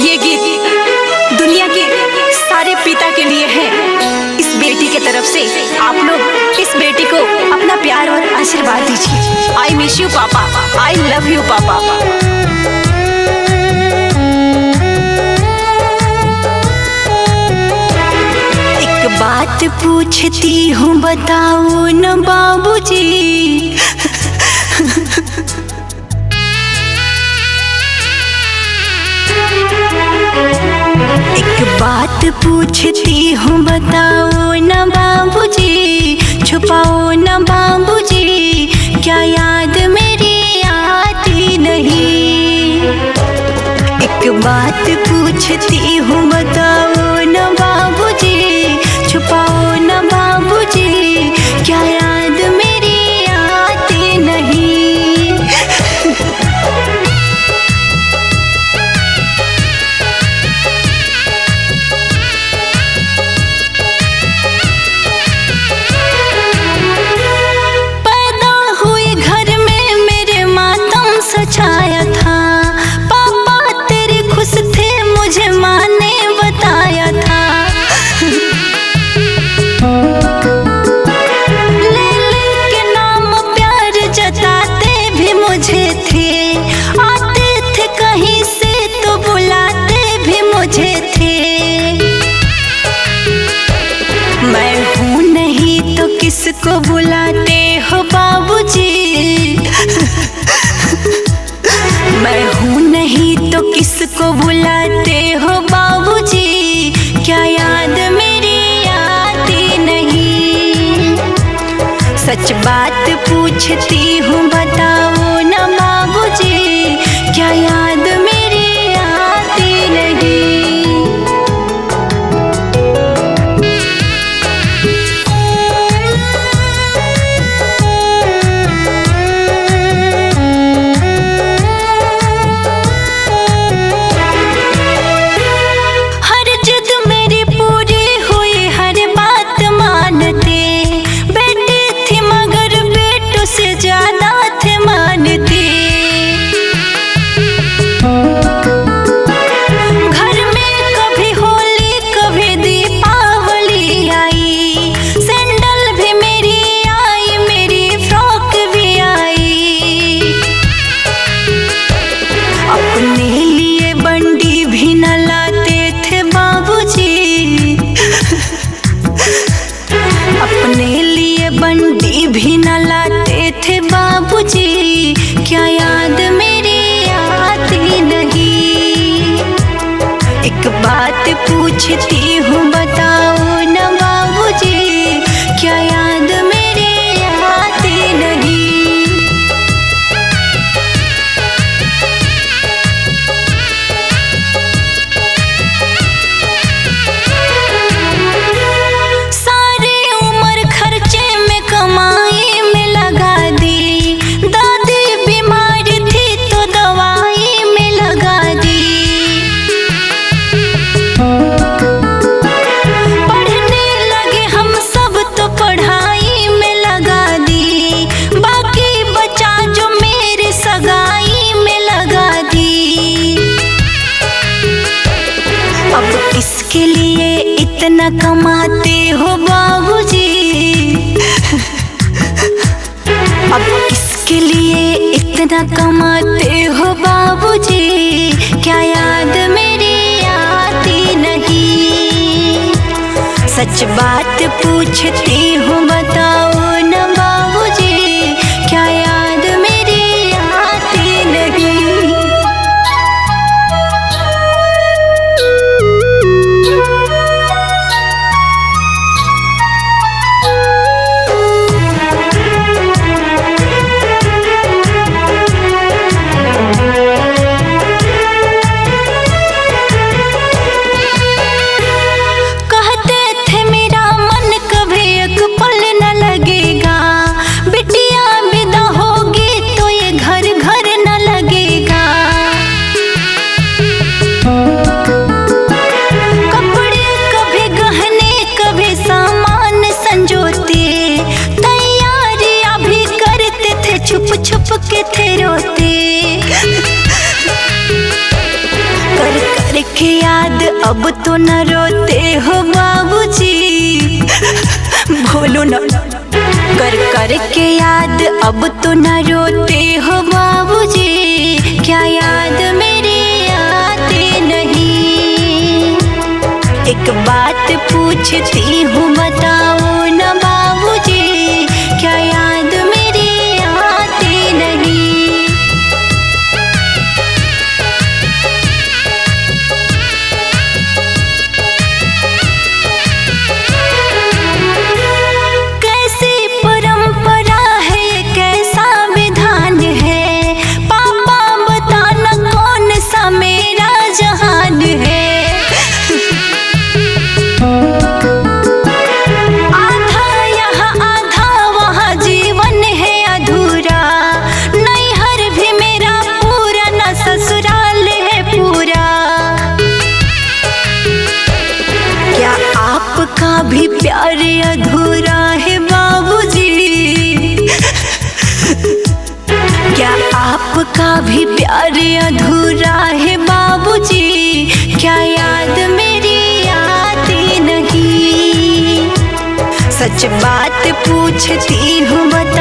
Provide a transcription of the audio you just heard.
ये गीत दुनिया के सारे पिता के लिए है। इस बेटी के तरफ से आप लोग इस बेटी को अपना प्यार और आशीर्वाद दीजिए। आई मिस यू पापा, आई लव यू पापा। एक बात पूछती हूँ बताओ न बाबूजी, एक बात पूछती हूँ बताओ न बाबूजी, छुपाओ न बाबूजी, क्या याद मेरी आती नहीं। एक बात पूछती हूँ बताओ न बाबूजी, छुपाओ न बाबूजी, क्या याद मेरी आती नहीं। छाया था पापा तेरे खुश थे, मुझे माँ ने बताया था। लेले के नाम प्यार जताते भी मुझे थे, आते थे कहीं से तो बुलाते भी मुझे थे। मैं हूँ नहीं तो किसको बुलाते हो बाबूजी, मैं हूँ नहीं तो किसको बुलाते हो बाबूजी, क्या याद मेरी आती नहीं। सच बात पूछती हूँ बताओ न बाबूजी, क्या याद मेरी आती नहीं। अपने लिए बंडी भी न लाते थे बाबूजी, क्या याद मेरी आती नहीं। एक बात पूछती हूँ बताओ न बाबूजी, क्या याद मेरी आती नहीं। किसके लिए इतना कमाते हो बाबूजी, अब किसके लिए इतना कमाते हो बाबूजी, क्या याद मेरी आती नहीं। सच बात पूछती हूँ बताओ न बाबूजी, क्या याद मेरी आती नहीं। कहते थे मेरा मन कभी एक पल न अब तो न रोते हो बाबूजी, भूलो न कर कर के याद अब तो न रोते हो बाबूजी, क्या याद मेरी आती नहीं। एक बात पूछती हूँ बताओ न बाबूजी, क्या याद मेरी आती नहीं। कैसी परंपरा है, कैसा विधान है, पापा बताना कौन सा मेरा जहान है। आधा यहाँ आधा वहाँ जीवन है अधूरा, नैहर भी मेरा पूरा न ससुराल है पूरा। क्या आपका भी प्यार अधूरा है बाबूजी, क्या आपका भी प्यार अधूरा है बाबूजी, क्या याद मेरी आती नहीं। सच बात पूछती हूँ बता